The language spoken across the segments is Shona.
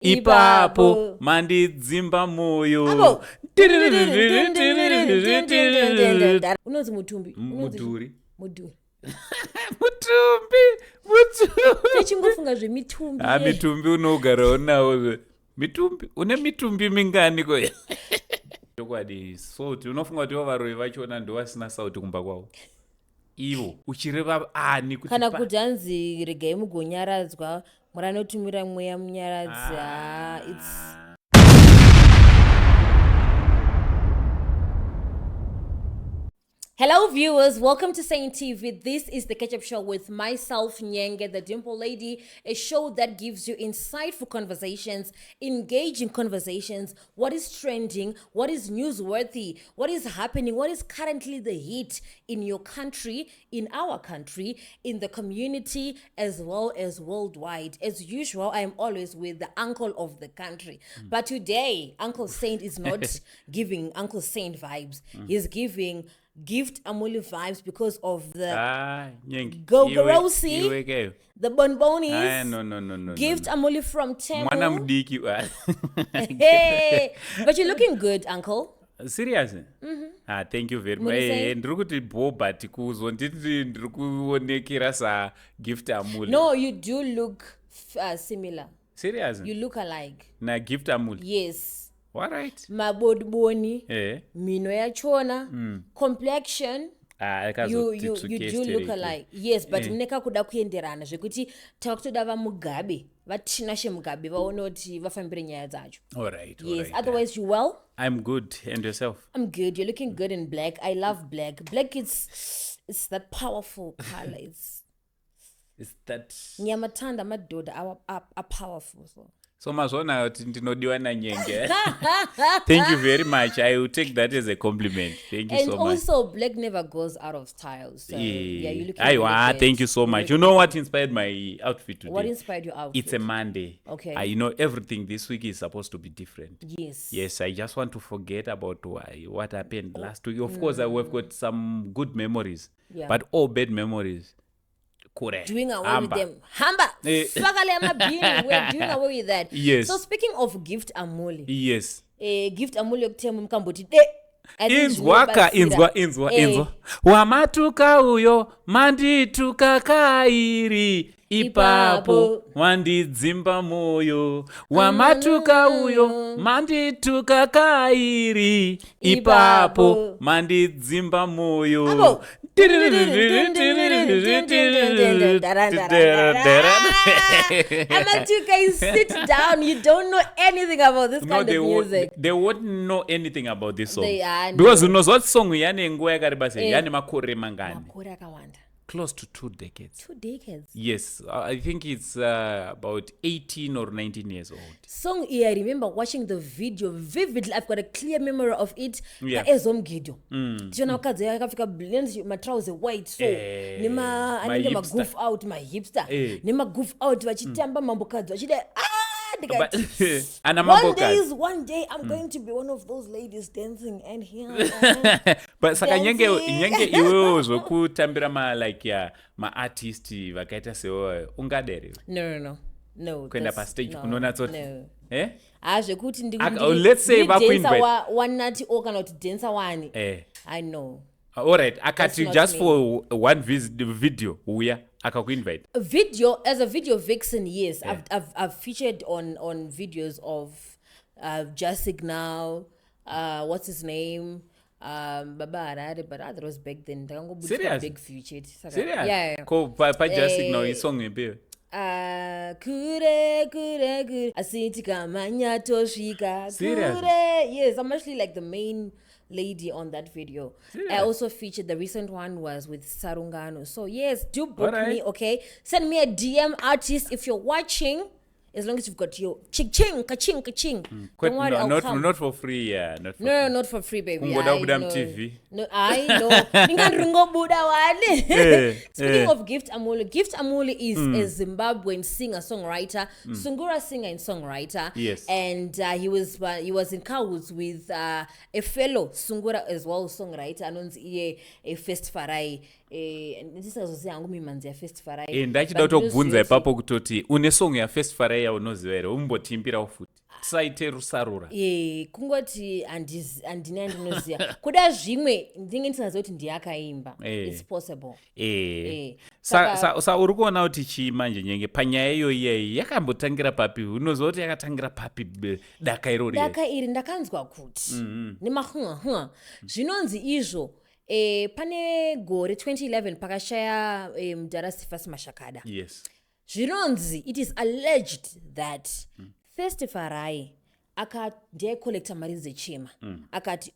Ipapo mandidzimba moyo. Unonzi mutumbi. Muduri. Muduri. Mutumbi. Techingofunga zvemitumbi. Mitumbi unogara nawo. Mitumbi une mitumbi mingani ko. Chokwadi sauti unofunga kuti varoyi vachona ndo vasina sauti kumba kwavo. Ivo uchireva ani kuti kana kuti hanzi regai mugonyaradzwa muranotumira mweya munyaradzi. It's Hello viewers, welcome to Saint TV. This is the catch-up show with myself, Nyenge, the Dimple Lady, a show that gives you insightful conversations, engaging conversations, what is trending, what is newsworthy, what is happening, what is currently the hit in your country, in our country, in the community, as well as worldwide. As usual, I am always with the uncle of the country. But today, Uncle Saint is not giving Uncle Saint vibes. He's giving Gift Amuli vibes because of the Nyenge. Gogarosi, the bonbonies. No. Gift Amuli from Temple. Mwana mudiki. Hey, but you're looking good, Uncle. Seriously? Thank you very much. Ndiri kuti boba tikuzo nditi ndiri kuonekera sa Gift Amuli. No, you do look similar. Seriously? You look alike. Na Gift Amuli? Yes. What right? Mabodiboni, mino yachona, complexion. You do look alike. Yes, but mneka kuda kuenderana zvekuti takutoda vamugabe vatinashe mugabe vaone kuti vafambire nyaya dzacho. All right. Yes, otherwise you well? I'm good. And yourself? I'm good. You're looking good in black. I love black. Black it's that powerful color. It's that nyamatanda madoda are powerful. So mazona kuti ndinodiwa na Nyenge. Thank you very much. I will take that as a compliment. Thank you so much. And also black never goes out of style. So yeah, you look really thank you so much. You know what inspired my outfit today? What inspired your outfit? It's a Monday. Okay. You know everything this week is supposed to be different. Yes, I just want to forget about what happened last week. Of course, we've got some good memories, but all bad memories. Doing away with them. Hamba. We're doing away with that. Yes. So speaking of Gift Amuli. Yes. Gift Amuli yokuthema mkamboti. Inzwa. Wamatuka uyo mandituka kairi. Ipapo wandidzimba moyo. Wamatuka uyo mandituka kairi. Ipapo mandidzimba moyo. Amatuka, sit down. You don't know anything about this kind of music. They won't know anything about this song. Because you know what song yani nguwa yakareba sei yani makore mangani. Makore akawanda. Close to 2 decades. 2 decades? Yes. I think it's about 18 or 19 years old. Song, I remember watching the video vividly. I've got a clear memory of it. Yeah. Ezomgido. Tiona wakadzi yakafika blends my trouser white so. Nima anenge ma goof out my hipster. Nima goof out vachitamba mambokadzi vachide one day I'm going to be one of those ladies dancing and here. But saka Nyenge iwewe zvokutambira ma artist vakaita sewo ungadere. No. Kwenda pa stage kunona tsoti. Zvekuti let's say vakuinvite one night or kana kuti dancer one. I know. All right, akati just for one video uya akakuinvite. A video as a video vixen, yes. I've featured on videos of Just Signal, what's his name? Baba Harare, but that was back then. Serious? Big featured. Serious? Yeah. Ko pa Just Signal isong ibe. Kure asiti kama nyatoshika. Serious? Yes, I'm actually like the main lady on that video. I also featured the recent one was with Sarungano. So yes, do book me, okay? Send me a DM, artist, if you're watching. As long as you've got your ching ka-ching. Don't worry, I'll come. Not for free, yeah. Not for free, baby. I know. TV. No, I know. Speaking of Gift Amuli is a Zimbabwean singer-songwriter, Sungura singer and songwriter. Yes. And he was in cahoots with a fellow Sungura as well songwriter, Anonzi a Fest Farai. ndisingazoziva hangu mimanzi yafestival ndachida kutobvunza ipapo kutoti une song yafestival yaunoziva here umbotimbirawo futi tisaite rusarura kungoti handina ndinoziva kuda zvimwe ndinge ndisingaziva kuti ndiyakaimba it's possible sa uri kuona kuti chii manje Nyenge panyaya iyoyi yakambotangira papi unoziva kuti yakatangira papi daka iri ndakanzwa kuti nemahunga zvinonzi izvo pane gore 2011 pakashaya mudhara Sifasi Mashakada. Yes. Zvinonzi it is alleged that Festivarai ndiye collector mari dzechema akati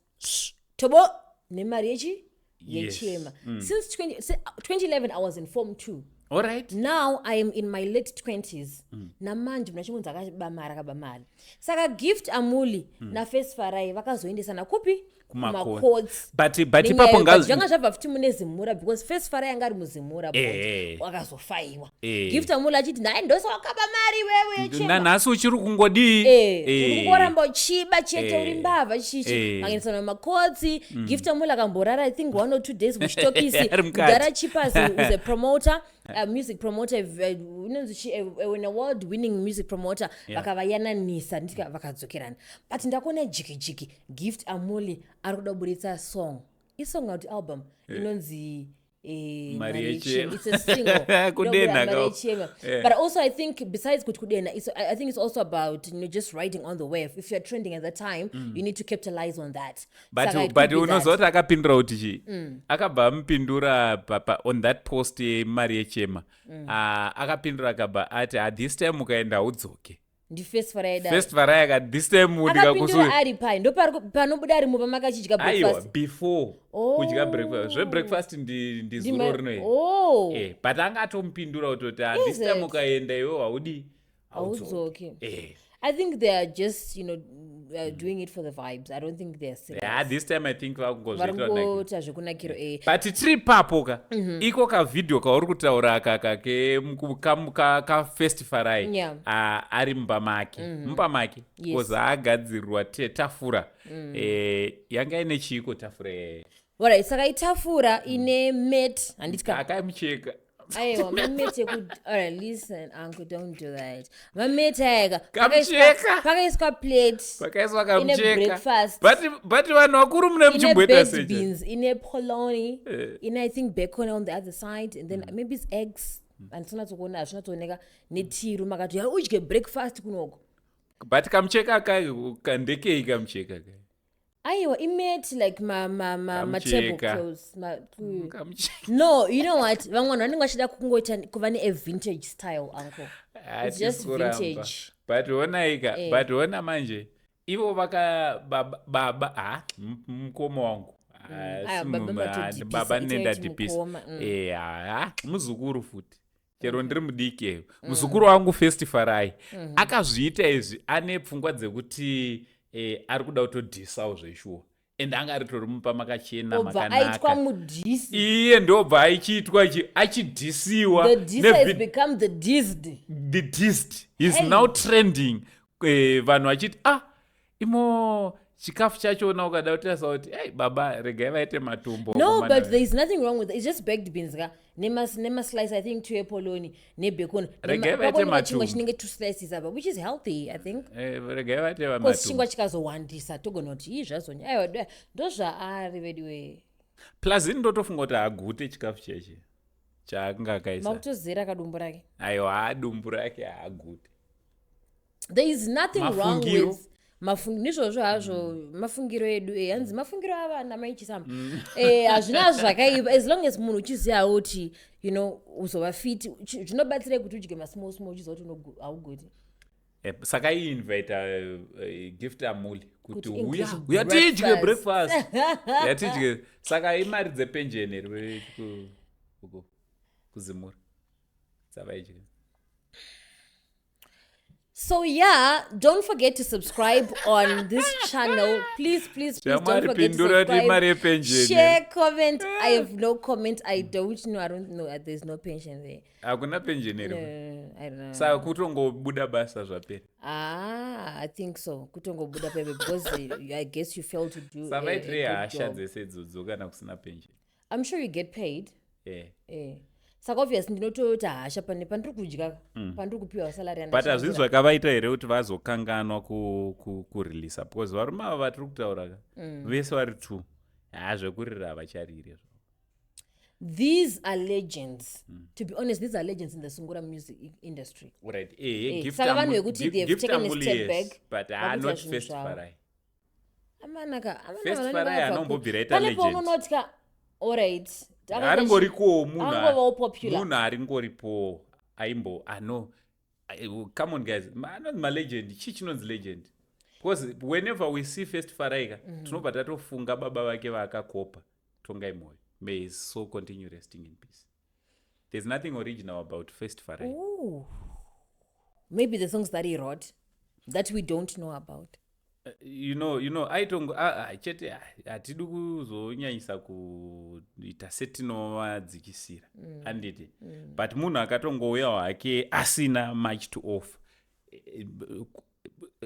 tobo nemari yechema. Since 2011 I was in form 2. All right. Now I am in my late 20s. Namanje munachimwe akabamara. Saka gift Amuli na Festivarai vakazoendesana kupi? Kumacourts. But ipapo zvanga zvabva futi mune Zimura because Festivarai yanga ari muzimura wakazofaiwa. Gift Amuli achiti naye ndosa wakaba mari wewe chema. Nhasi uchiri kungodi kungoramba uchiba chete uri mbavha chichi vangenisana mumacourts. Gift Amuli akamborara I think 1 or 2 days muchitokisi. Mudhara Chipas is a promoter. A music promoter, an award-winning music promoter, vakavayananisa ndika vakadzokerana. But ndakona jiki Gift Amuli arikudaburitsa song. Isong out album inonzi Mariechema. It's a single. Kudena. But also I think besides kudena, I think it's also about just writing on the wave. If you're trending at the time, you need to capitalize on that. But unozoti akapindura kuti chi akabva mupindura on that post Mariechema akapindura akabva ati this time ukaenda udzoke Festivarai akati this time akapindura ari pai ndo panobuda ari mupa makachidya breakfast before kudya breakfast zve-breakfast ndizuro rinoiri but angatomupindura kutoti this time ukaenda iwe haudzoke. I think they are just doing it for the vibes. I don't think they're serious. This time I think varongota zvekunakiro but tiri papo ka iko kavidhio kauri kutaura aka kafestivarai ari mumba make because aagadzirirwa tafura yanga ine chiiko tafura alright saka itafura ine mat handiti akamucheka aiwa mamete alright listen uncle don't do that mamete aka pakaiswa plate pakaiswa kamucheka breakfast but vanhu vakuru mune muchimboita secha beans ine polony ine I think bacon on the other side and then maybe it's eggs andisina tsokuona hazvinatsooneka netiru makati udye breakfast kunoko but kamucheka kandekei kamucheka aiwa imate like ma table clothes no you know what vamwe vanhu vanenge vachida kungoita kuva ne vintage style uncle it's just vintage but ona manje ivo baba mukoma wangu baba nendadhipisa muzukuru futi chero ndiri mudiki muzukuru wangu Festivarai akazviita izvi ane pfungwa dzekuti ari kuda kutodhisawo zveshuwa and anga ritori mupa makachena makanaka iye ndobva achiitwa achidhisiwa the dissed is now trending vanhu vachiti imo chikafu chachona ukada kutasa kuti baba regai vaite matumbo no but there is nothing wrong with it. It's just baked beans ka nema slice I think 2 polony ne bacon regai vaite matumbo chinenge 2 slices apa which is healthy I think regai vaite matumbo because chingwa chikazowandisa togona kuti zvazonya aiwa ndozvaari vediwe plus ndotofunga kuti agute chikafu cheche chaakanga akaisa makutozera kadumbu rake aiwa dumbu rake agute there is nothing wrong with ndizvozvo hazvo mafungiro edu hanzi mafungiro avana maichisamba hazvina zvakaipa as long as munhu uchiziva kuti uzova fit zvinobatsira kuti udye masmall uchiziva kuti haugoti saka iinvita Gift Amuli kuti uya tidye breakfast yatidye saka imari dzepenjeni ri kuzimura dzavaidye. So yeah, don't forget to subscribe on this channel. Please don't forget to subscribe. Share, comment. I have no comment. I don't know. There's no pension there. Hakuna pension I don't know. Saka kutongobuda basa zvapera. I think so. Kutongobuda pepe because I guess you failed to do a good job. Hasha dzese dzodzo kana kusina pension. I'm sure you get paid. saka obviously ndinototi hasha pandiri kudya pandiri kupiwa salary but hazvisi zvakavaita here kuti vazokanganwa kureleasa because varume ava vatiri kutaura vese vari 2 zvekurira havacharire. These are legends. To be honest, these are legends in the Sungura music industry. Right. Gift Amuli, yes, but not First Farai. First Farai anombobvira legend. All right. Aringoriko munhu aringoripo aimbo ano. Come on guys, not my legend. Chichinon's legend. Because whenever we see First Farai, tinobva tatofunga baba vake vakakopa tongai moyo. May his soul continue resting in peace. There's nothing original about First Farai. Ooh. Maybe the songs that he wrote that we don't know about. You know, chete hatidi kuzonyanyisa kuita setinovadzikisira handiti. But munhu akatongouya hake asina much to offer.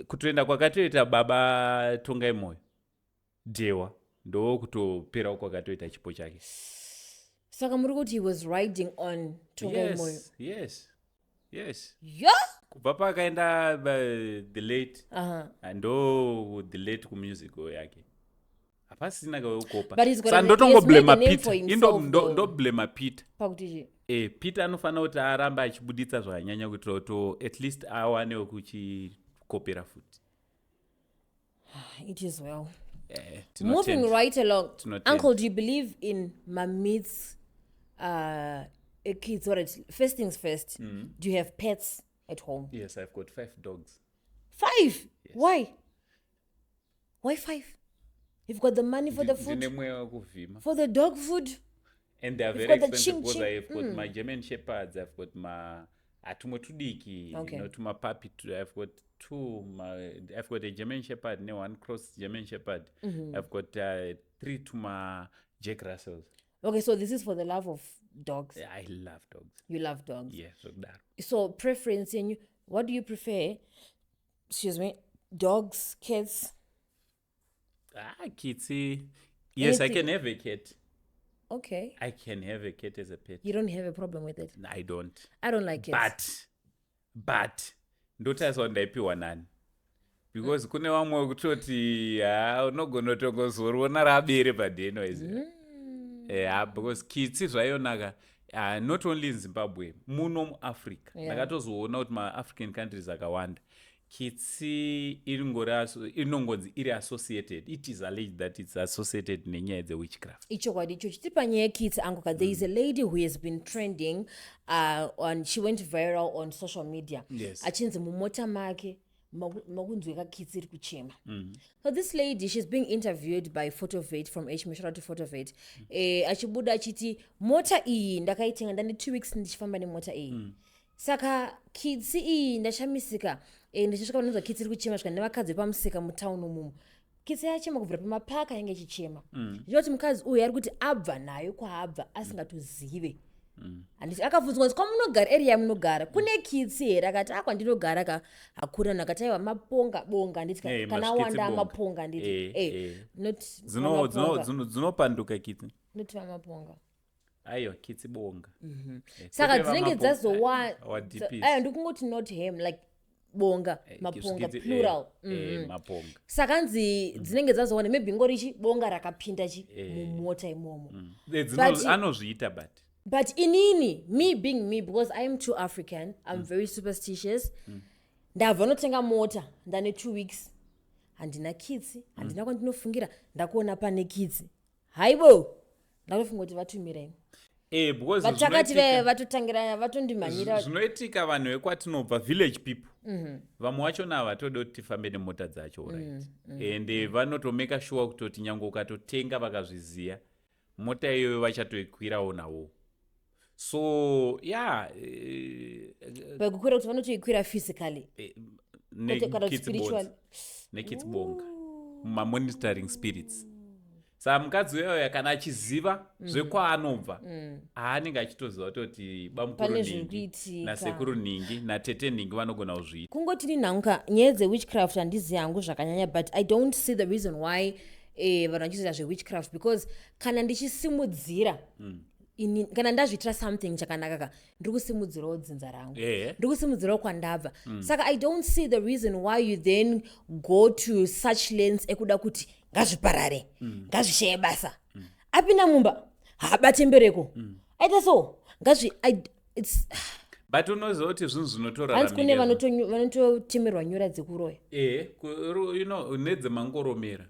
Kutoenda kwakatoita baba tongai moyo dewa ndo kutopera kwakatoita chipo chake. Saka muri kuti he was riding on tongai moyo. Yes. Yeah. Kubva pakaenda the late ndo the late kumusic yake hapasina kaukopa. Sandotongoblema Peter. Ndoblema Peter. Peter anofanira kuti aramba achibuditsa zvakanyanya kuitira kuti at least awanewo kuchikopera futi. It is well. Moving right along, Uncle, do you believe in Mamit's kids? First things first, do you have pets at home? Yes, I've got 5 dogs. 5? Yes. Why 5? You've got the money for the food? For the dog food? And they are very expensive because I've got my German Shepherds, I've got my Atumotudiki, tuma puppy. I've got 2. I've got a German Shepherd and 1 cross German Shepherd. I've got 3 Tuma Jack Russells. Okay, so this is for the love of dogs. I love dogs. You love dogs? Yes. So preference in you, what do you prefer? Excuse me, dogs, cats? Kids. Yes, anything? I can have a cat. Okay. I can have a cat as a pet. You don't have a problem with it? I don't. I don't like cats. But ndotariswa ndaipiwa nani because kune vamwe kutoti unogona kutongozoriona rabere padheno izi. Because kitsi zvayonaka not only in Zimbabwe muno muAfrica ndakatozoona kuti maAfrican countries akawanda kitsi inongonzi iri associated. It is alleged that it's associated nenyaya dzewitchcraft. Ichokwadi icho chiti panyaya yekitsi angoka, there is a lady who has been trending she went viral on social media. Yes. Achinzi mumota make makunzwika kitsi iri kuchema. So this lady, she's being interviewed by Photovate from H. Shout out to Photovate. Achibuda achiti mota iyi ndakaitenga ndane 2 weeks ndichifamba nemota iyi. Saka kitsi iyi ndachamisika ndichasvika panonzwa kitsi iri kuchema svika nevakadzi vepamusika mutauni umomo. Kitsi yachema kubvira pamapaka yange ichichema. Ndinoti mukadzi uyu ari kuti abva nayo kwaabva asingatozive. Handiti akabvunzwa kuti kwamunogara area yamunogara kune kitsi here? Akati kwandinogara hakuna. Nakati aiwa maponga bonga. Nditi kana wanda maponga. Nditi dzinopanduka kitsi. Not maponga. Aiwa kitsi bonga. Saka dzinenge dzazowa ndikungoti not him, like bonga maponga plural. Maponga. Saka nzi dzinenge dzazowana maybe ngorichi bonga rakapinda mumota imomo. Anozviita but inini, me being me, because I am too African, I'm very superstitious. Ndabva notenga mota ndane 2 weeks handina kitsi handina kwandinofungira ndakuona pane kitsi haibo ndatofunga kuti vatumira vatakati vatotangira vatondimhanyira. Zvinoitika vanhu vekwatinobva village people vamwe vachona havatoda kuti tifambe nemota dzacho ende vanotomeka sure kutoti nyange ukatotenga vakazviziva mota iyoyo vachatoikwirawo nawo. So vakukwira kuti vanotoikwira physically spiritually nekitsbonga mamonitoring spirits. Saka mukadzi uyoyo kana achiziva zvekwaanobva haanenge achitoziva kutoti bamukuru ningi nasekuru ningi natete ningi vanogona kuzviita. Kungoti ninhauka nyaya dzewitchcraft handizivi hangu zvakanyanya, but I don't see the reason why vanhu vachizoita zvewitchcraft, because kana ndichisimudzira ini kana ndazvitira something chakanaka ndiri kusimudzirawo dzinza rangu ndiri kusimudzirawo kwandabva saka I don't see the reason why you then go to such lengths ekuda kuti ngazviparare ngazvishaye basa apinda mumba haabate mbereko aita so it's but unoziva kuti zvinhu hanzi kune vanototemerwa nyora dzekuroya nedzemangoromera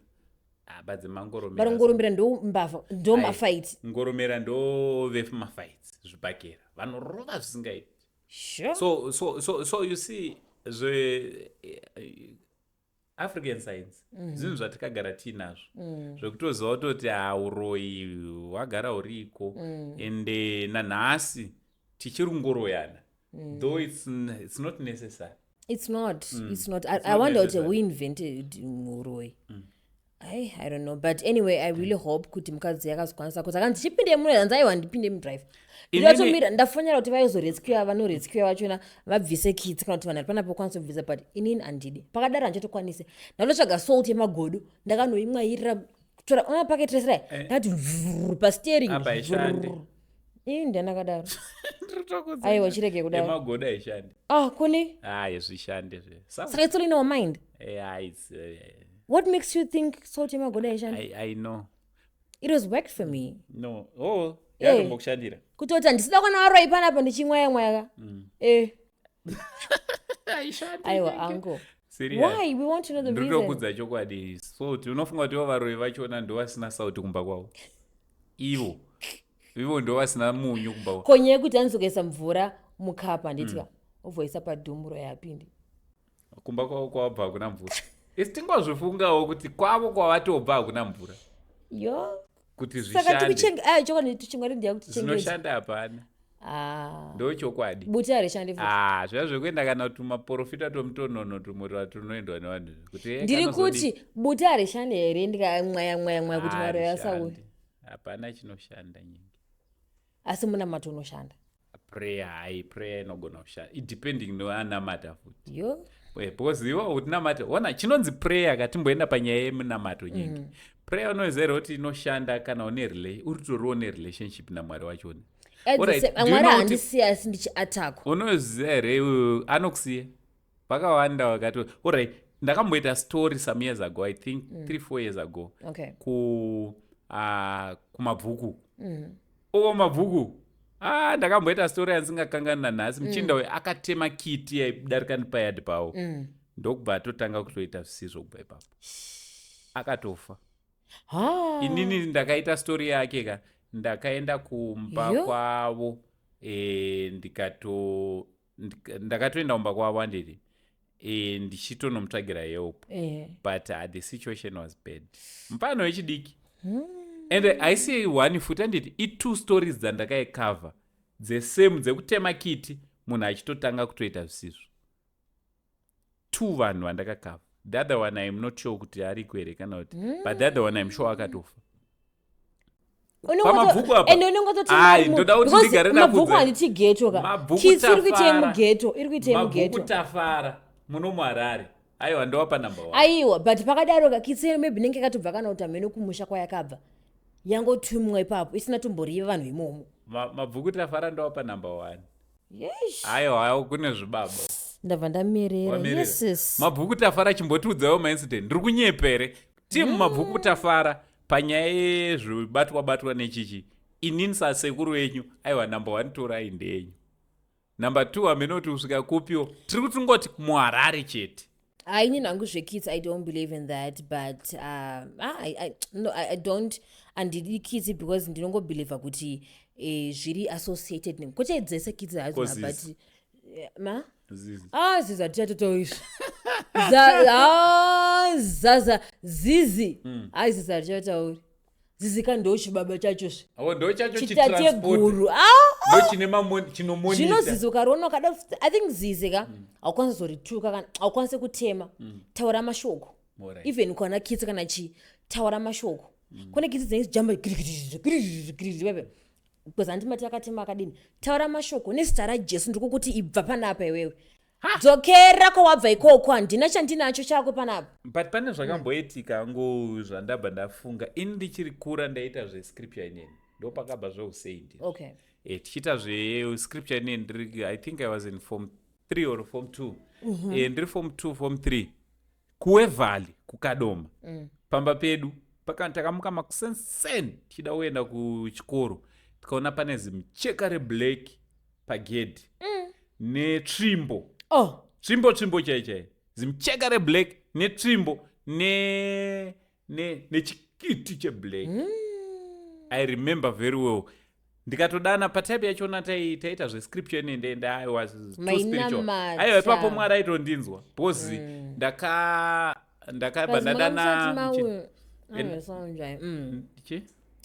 ngoromera ndo mafight ngoromera ndo mafights zvibhakera vanorova zvisingaiti sure. So you see African science zvinhu zvatakagara tinazvo zvekutoziva kutoti uroyi hwagara huriko ende nanhasi tichiri kungoroyana though it's not necessary. It's not. I wonder who invented uroyi. I don't know, but anyway I really hope kuti mukadzi yakazokwanisa kuti akanzi chipinde munhu hanzaiwa ndipinde mudrive ndatomirira ndafonyera kuti vaizorescue vanorescue vachona vabvise kids kana kuti vanhu pana pokwanisa kubvisa but inini handidi pakadaro handichatokwanise ndatotsvaga salt yemagodo ndakanoimwairira kutora ona packet resera ndati pasteering ndanakadaro aiwa chirege kudaro emagodo aishandi kuni zvishande saka it's all in our mind. It's what makes you think salt yemagodo aishandi? I know it was worked for me. No yatombokushandira kutoti handisida kuona varoyi panapa ndichimwayamwayaka aiwa uncle. Why? We want to know the reason. Ndinokudza chokwadi salt unofunga kuti varoyi vachona ndo vasina sauti kumba kwavo ivo ndo vasina munyu kumba kwavo konye kuti anzokaisa mvura mukapa nditika ubvoisa padhumuro yapindi kumba kwavo kwavabva hakuna mvura isi tingazvifungawo kuti kwavo kwavatobva hakuna mvura kuti zvishande hapana ndo chokwadi buti harishandi zviya zvekuenda kana kuti maprofita tomutonono tumura tunoendwa nevanhu kuti ndiri kuti buti harishandi here ndikamwayamwayamwaya kuti maro yasauri hapana chinoshanda Nyenge asi munamato unoshanda prayer inogona kushanda depending noanamata futi because iwo kuti namata ona chinonzi prayer katimboenda panyaya yemunamato Nyenge prayer unoziva kuti inoshanda kana uritoriwo nerelationship namwari wachona mwari handisiya asi ndichiatako unoziva here anokusiya vakawanda vakati alright ndakamboita story some years ago I think 3-4 years ago kumabhuku mabhuku ndakamboita story yandisingakanganwi nanhasi muchinda uyu akatema kiti yaidarika nepayadi pavo ndokubva atotanga kutoita zvisizvo kubva ipapo akatofa inini ndakaita story yake ndakaenda kumba kwavo ndakatoenda kumba kwavo anditi ndichitonomutsvagira help but the situation was bad mupano wechidiki and I see one futi anditi i2 stories dzandakaikavha dzesame dzekutema kiti munhu achitotanga kutoita zvisizvo 2 vanhu vandakakavha the other one I'm not sure kuti ariko here kana kuti but the other one I'm sure akatofa pamabhuku apa ndoda kuti ndigare mabhuku handiti geto mabhuku tafara muno muharare aiwa ndowapa number 1 aiwa but pakadaro kitsi maybe nenge katobva kana kuti amene kumusha kwayakabva yangotumwa ipapo isina tomboriva vanhu imomo mabhuku tafara ndowapa number 1 aiwa kune zvibaba ndabva ndamerera mabhuku tafara chimbotiudzawo maincident ndiri kunyepere timu mabhuku tafara panyaya yezvibatwa nechichi inini sasekuru yenyu aiwa number 1 torai ndenyu number 2 amenoti usvika kupiwo tiri kuti ngoti muharare chete inini hangu zvekids I don't believe in that but I don't handidi kids because ndinongobelieva kuti zviri associated kwete dzese kids hadzina but zizi tichatotaurira zaza zizi zizi hatichatauri zizi kandowo chibaba chachozve chitate guru zvino zizi ukaroona ukada I think zizi haukwanisa kuzorituka kana haukwanisa kutema taura mashoko even kana kitsi kana taura mashoko kune kitsi dzinezijamba because handimati akatema akadini taura mashoko nezita rajesu ndiko kuti ibva panapa iwewe dzokera kwawabva ikoko handina chandinacho chako panapa but pane zvakamboitika ngo zvandabva ndafunga ini ndichiri kura ndaita zvescripture ineni ndopakabva zveusaint. Okay. Tichiita zvescripture inei I think I was in form 3 or form 2. Ndiri form 2 form 3 kuwevhali kukadoma pamba pedu takamuka makusenseni tichida kuenda kuchikoro tikaona pane zimucheka reblack pagedhi netsvimbo tsvimbo chaichai zimucheka reblack netsvimbo nechikiti cheblack. I remember very well. Ndikatodana pataipi yachona taita zvescripture inendenda I was too spiritual. Aiwa ipapo Mwari aitondinzwa because ndakabva ndadana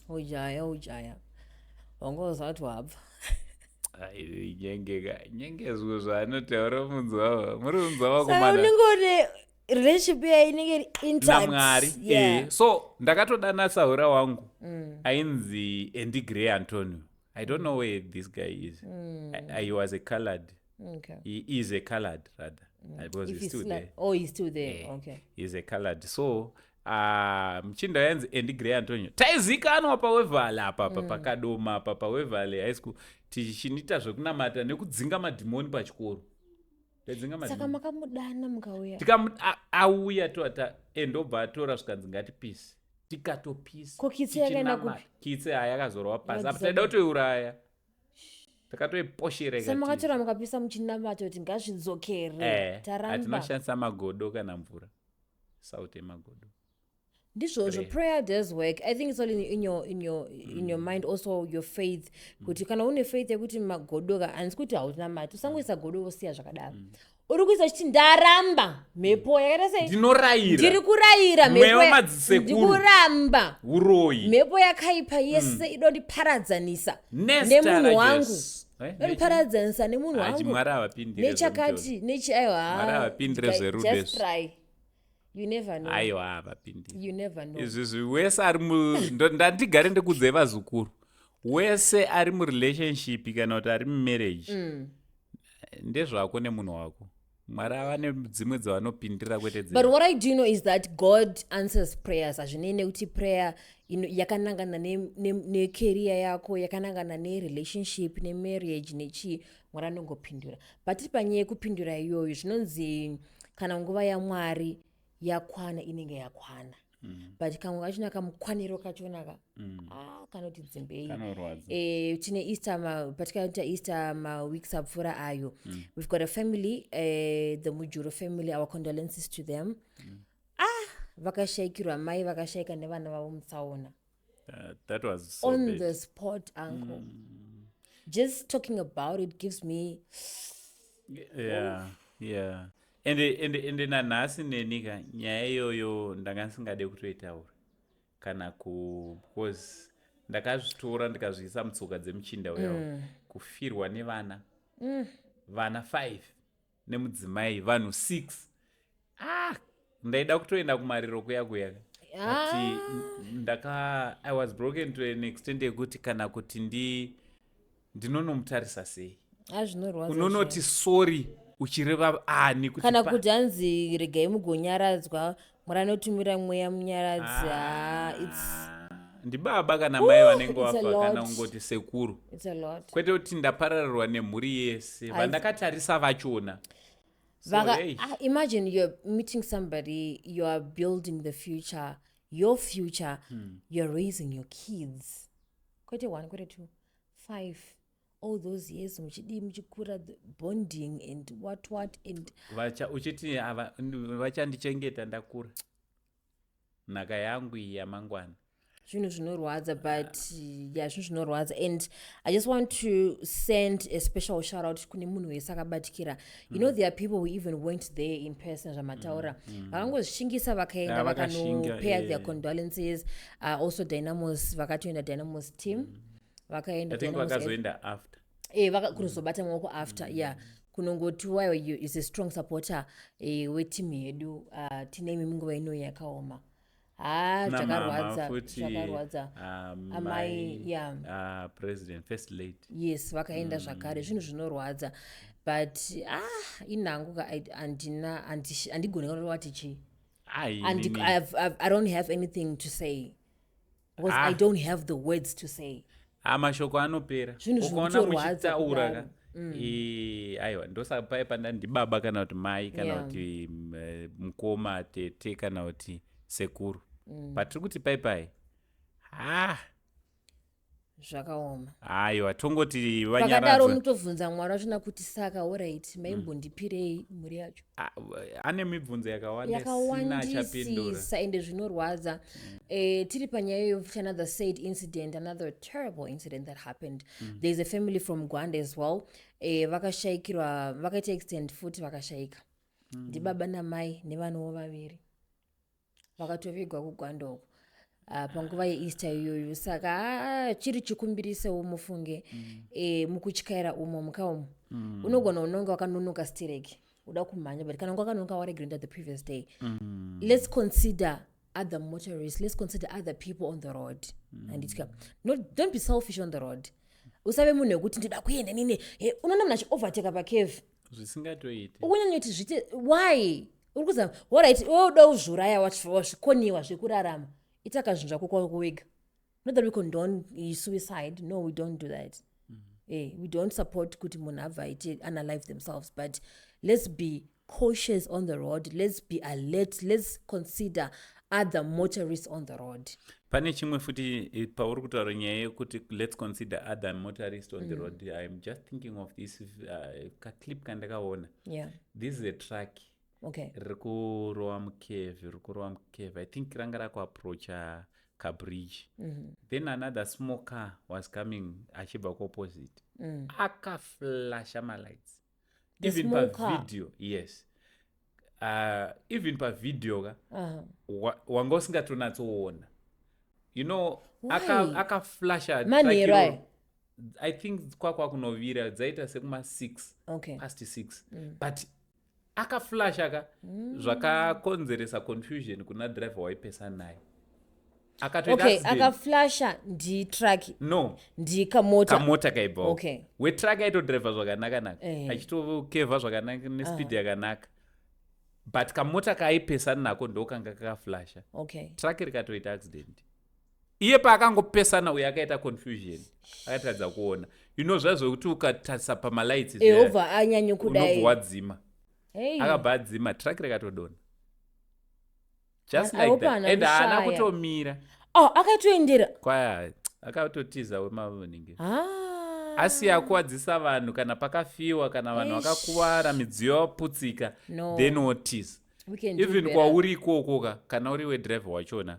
ujaya wangozati wabva nyenge zvimwe zvaanotaura munzwa muri munzwa wakomana unengone relationship inenge intact namwari. So ndakatodana saura wangu ainzi Andy Gray Antonio. I don't know where this guy is. He was a colored. Okay. He is a colored rather. Because he's still there. Oh, he's still there. Okay. He's a colored. So mchinda yanzi Andy Gray Antonio taizikanwa pawevhale apa pakadoma apa pawevhale high school tichiniita zvekunamata nekudzinga madhimoni pachikoro. Saka makamudana mukauya auya toata endobva atora zvikanzi ngatipisi tikatopisa kokitse yakaenda kupi kitse yakazorwa pasi apa taida kutoiuraya takatoiposhereka samakatora mukapisa muchinamata kuti ngazvidzokere taramba tinoshandisa magodo kana mvura sauti yemagodo ndizvozvo prayer does work. I think it's all in your mind, also your faith kuti kana une faith yekuti magodoka handisi kuti hauna mati usangoisa godo wosiya zvakadaro uri kuisa chiti ndaramba mhepo yakaita sei ndiri kurayira mhepo ndikuramba uroyi mhepo yakaipa yese idondiparadzanisa nemunhu wangu dondiparadzanisa nemunhu wangu nechakati nechiaiwa just try. You never know. Aiwa havapindi. You never know. Izvi wese ari ndandigare ndikudze vazukuru. Wese ari murelationship kana kuti ari mumarriage. Ndezvako nemunhu wako. Mwari ava dzimwe dzavanopindira kwete dzimwe. But what I do know is that God answers prayers. Azvinei kuti prayer yakanangana necareer yako, yakanangana nerelationship, nemarriage, nechi Mwari anongopindura. But panyaya yekupindura iyoyo zvinonzi kana nguva yaMwari yakwana inenge yakwana. But kamwe kachona kamukwaniro kachonaka kana kuti dzimbei tine Easter patikaita Easter weeks apfuura ayo. We've got a family, the Mujuru family, our condolences to them. Vakashaikirwa mai vakashaika nevana vavo mutsaona. That was so on bad. The spot, uncle. Just talking about it gives me yeah. Ende nanhasi nenika nyaya iyoyo ndanga ndisingade kutoitaura kana because ndakazvitora ndikazviisa mutsoka dzemuchinda uyawo kufirwa nevana vana 5 nemudzimai vanhu 6 ndaida kutoenda kumariro kuya ati I was broken to an extent yekuti kana kuti ndinonomutarisa sei unonoti sorry uchireva ani kuti kana kuti hanzi regai mugonyaradzwa Mwari anotumira mweya munyaradzi ndibaba kana mai vanenge vafa kana ungoti sekuru kwete kuti ndapararirwa nemhuri yese vandakatarisa vachona. Imagine you're meeting somebody, you are building the future, your future, you're raising your kids. Kwete 1, kwete 2, 5. All those years muchikura bonding and what and uchiti vachandichengeta ndakura nhaka yangu iyi yamangwana zvinhu zvinorwadza but zvinhu zvinorwadza. And I just want to send a special shout out kune munhu wese akabatikira. You know there are people who even went there in person zvamataura vakangozvishingisa vakaenda vakanopair their condolences. Also Dynamos vakatoenda Dynamos team vakaenda vakazoenda after kunozobata maoko after kunongoti wayo is a strong supporter weteam yedu tine imi munguva ino yakaoma zvakarwadza amai president first lady yes vakaenda zvakare zvinhu zvinorwadza but inhangu handigoni kati chii I don't have anything to say because I don't have the words to say. mashoko anopera Zvinhu ukaona zvinotorwadza muchitaura kudaro. aiwa ndosaka paipa ndibaba kana kuti mai kana Yeah. kuti mukoma tete kana kuti sekuru patiri kuti paipai Zvakaoma. aiwa tongoti Pakadaro vanyaradza unotobvunza mwari wachona kuti saka alright maimbondipirei mhuri yacho. ane mibvunzo yakawanda sina achapindura Yakawandisisa ende zvinorwadza. Tiri panyaya of another sad incident, another terrible incident that happened. There's a family from Gwanda as well. Vakashayikirwa, vakaita extend futi vakashayika. Ndibaba namai nevanawo vaviri. Vakatovigwa kuGwanda uko. Panguva yeEaster iyoyo saka chiri chikumbirisewo mufunge mukuchikaira umo mukaumo unogona unonga wakanonoka stireki uda kumhanya but kana unga wakanonoka waregrinda the previous day. Let's consider other motorists, let's consider other people on the road. Handitika don't be selfish on the road. Usave munhu wekuti ndida kuenda nini unoona munhu achiovertake pacave zvisingatoiti ukunyanya kuti zvite why uri kuzama alright uda kuzvuraya wazvikoniwa zvekurarama itaka zvinhu zvako kwako wega. Not that we condone suicide, no, we don't do that. We don't support kuti munhu abva aite unalive themselves, but let's be cautious on the road, let's be alert, let's consider other motorists on the road. pane chimwe futi pauri kutaura nyaya yekuti let's consider other motorists on the road. I'm just thinking of this clip kandakaona. Yeah. This is a truck Okay. riri kurowa mukeve I think ranga rakuapproacha kabridge. Then another small car was coming achibva kuopposite akaflasha malights even pavideo. Yes. Even pavideo ka wanga usingatonatsoona, you know, akaflasha manherai I think kwakwa kunovira dzaita sekuma 6 okay past 6 but akaflasha ka zvakakonzeresa confusion kuna driver waipesana naye akatoita okay accident. akaflasha nditruck No, ndikamota kaibva okay wetruck aitodriva zvakanaka achitokevha zvakanaka nespeed yakanaka but kamota kaaipesana nako ndokanga kakaflasha okay truck rikatoita accident. Iye paakangopesana uye akaita confusion akatadza kuona, you know zvazvokuti ukatarisa pamalights obva anyanya kudai unobva wadzima. Akabva adzima truck rikatodona just like that and haana kutomira akatoendera kwaya akatotiza wemaningi asiya kuwadzisa vanhu kana pakafiwa kana vanhu vakakuvara midziyo yaputsika No. then wotiza even kwauri ikokoka kana uri wedriver wachona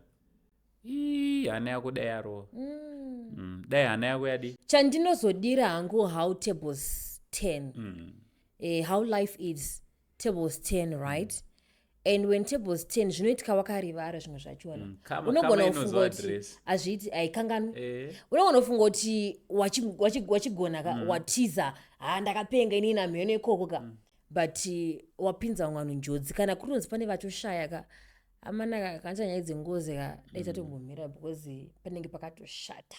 hana yako dai yarova dai hana yako yadi. chandinozodira hangu how tables 10 how life is tables 10 right and when tables 10 zvinoitika wakarivara zvimwe zvachona unogona kufunga kuti hazviiti aikanganwe unogona kufunga kuti wachigona watiza ndakapenga inini namheno ikoko ka but wapinza mwanhu njodzi kana kutonzi pane vachoshaya ka amana kanchanyaya dzengozi ka daita tombomira because panenge pakatoshata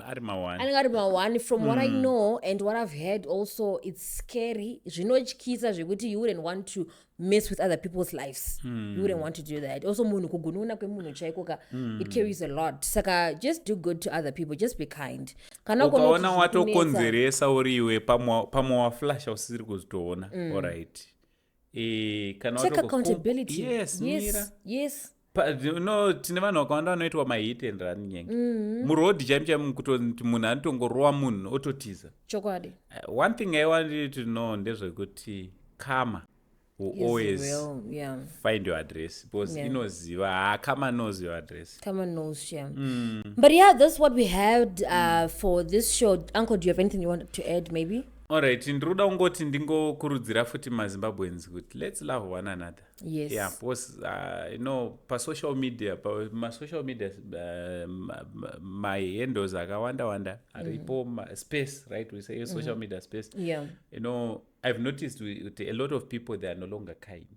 ari mawani anenge ari mawani from what I know and what I've heard also it's scary zvinotyisa zvekuti you wouldn't want to mess with other people's lives you wouldn't want to do that also munhu kugununa kwemunhu chaiko ka it carries a lot saka just do good to other people just be kind kana ukaona watokonzeresa uri iwe pamwe waflasha usiri kuzitoona alright kana take accountability yes mira yes no tine vanhu vakawanda vanoitwa mahit and run Nyenge murodhi chaimo kutoti munhu anotongorowa munhu ototiza chokwadi one thing I wanted to know ndezvekuti karma will always real, yeah. find your address because inoziva karma knows your address. Karma knows, yeah. But yeah, that's what we had for this show. Uncle, do you have anything you want to add maybe? Alright, ndiroda ungoti ndingokurudzira futi maZimbabweans kuti let's love one another. Yes. Yeah, because you know pasocial media my handles akawanda aripo space, right? We say social media space. Yeah. You know, I've noticed a lot of people they are no longer kind.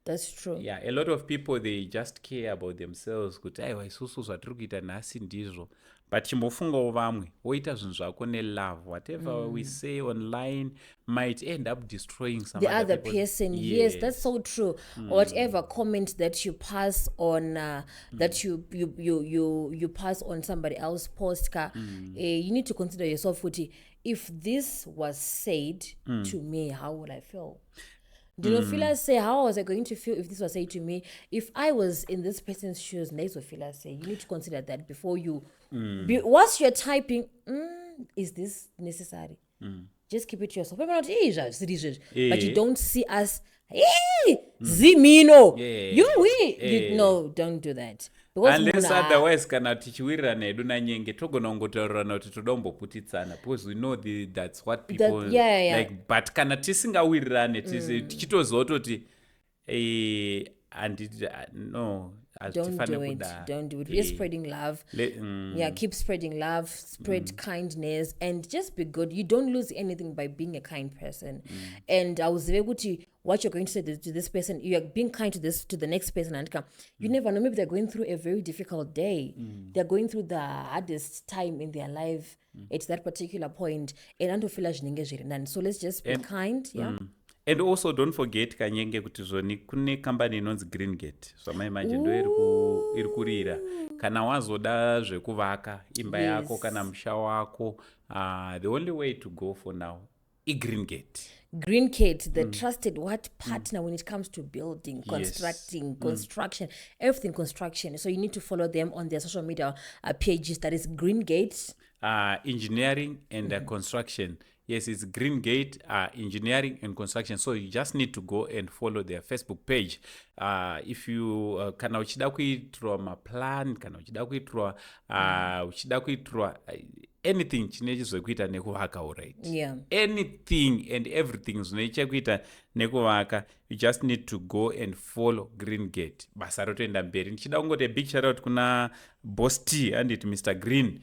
That's true. Yeah, a lot of people, they just care about themselves kuti aiwa isusu zvatiri kuita nhasi ndizvo, but chimbofungawo vamwe woita zvinhu zvako nelove. Whatever we say online might end up destroying some The other people's- person. Yes, that's so true. Whatever comment that you pass on, that you pass on somebody else's post, you need to consider yourself. If this was said to me, how would I feel? Do you feel as say, how was I going to feel if this was said to me? If I was in this person's shoes, next will feel as say, you need to consider that before you. Whilst you're typing, is this necessary? Just keep it to yourself. But you don't see us. Zimino. No, don't do that. Because Unless otherwise kana tichiwirirana hedu nanyenge togona kungotaurirana kuti toda kumboputitsana, because we know that's what people like. But kana tisingawirirane tichitoziva kuti no, don't do it. Don't do it. We're spreading love. Keep spreading love, spread kindness, and just be good. You don't lose anything by being a kind person. And I was able to what you're going to say to this person. You are being kind to the next person, and you never know. Maybe they're going through a very difficult day. They're going through the hardest time in their life at that particular point. And so let's just be kind. Yeah. And also don't forget Kanyenge kuti zvoni kune company inonzi Green Gate. Zvamaimanje ndo iri kurira. Kana wazoda zvekuvaka imba yako kana musha wako, the only way to go for now Green Gate. Green Gate, the trusted partner when it comes to building, constructing, construction, everything construction. So you need to follow them on their social media pages. That is Green Gate. Engineering and construction. Yes, it's Green Gate Engineering and Construction. So you just need to go and follow their Facebook page. If you kana uchida kuitirwa maplan, kana uchida kuitirwa anything chine chizokuita nekuvaka, alright. Yeah. Anything and everything zvine chekuita nekuvaka, you just need to go and follow Green Gate. Basa rotoenda mberi. Nichida kungoti a big shout out kuna Boss T and it Mr. Green.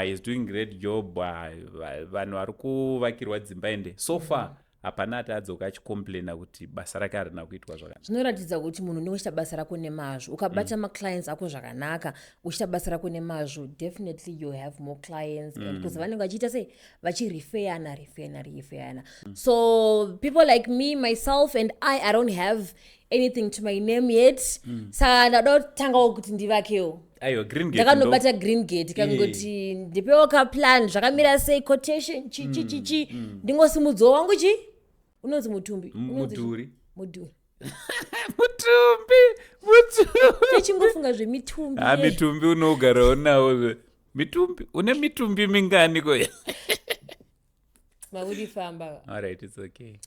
He's doing great job. Vanhu vari kuvakirwa dzimba ende so far hapana atadzoka achicomplaina kuti basa rake harina kuitwa zvakanaka. Zvinoratidza kuti munhu unenge uchita basa rako nemazvo, ukabata maclients ako zvakanaka, uchita basa rako nemazvo, definitely you have more clients. And because vanenge vachiita sei vachirefeyana. So people like me, myself, and I don't have anything to my name yet. Saka ndadotanga kuti ndivakewo. Ayo Green Gate ndakanobata Green Gate kangoti ndipewo kaplan zvakamira sei quotation chi ndingosimudzowo wangu chi unonzi mutumbi mudhuri chingofunga zvemitumbi mitumbi unogarawo nawo mitumbi une mitumbi mingani ko Alright, it's okay.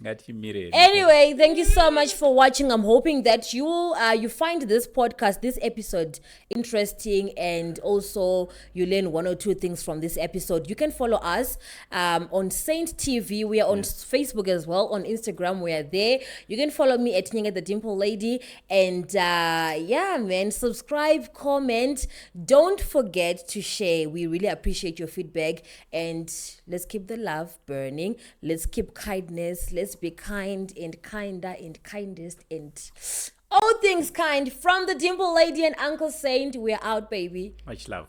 Anyway, thank you so much for watching. I'm hoping that you find this podcast, this episode interesting, and also you learn one or two things from this episode. You can follow us on Saint TV. We are on Facebook as well. On Instagram, we are there. You can follow me at Nyenge the Dimple Lady. And subscribe, comment. Don't forget to share. We really appreciate your feedback. And let's keep the love burning. Let's keep kindness. Let's be kind and kinder and kindest and all things kind. From the Dimple Lady and Uncle Saint, we're out, baby. Much love.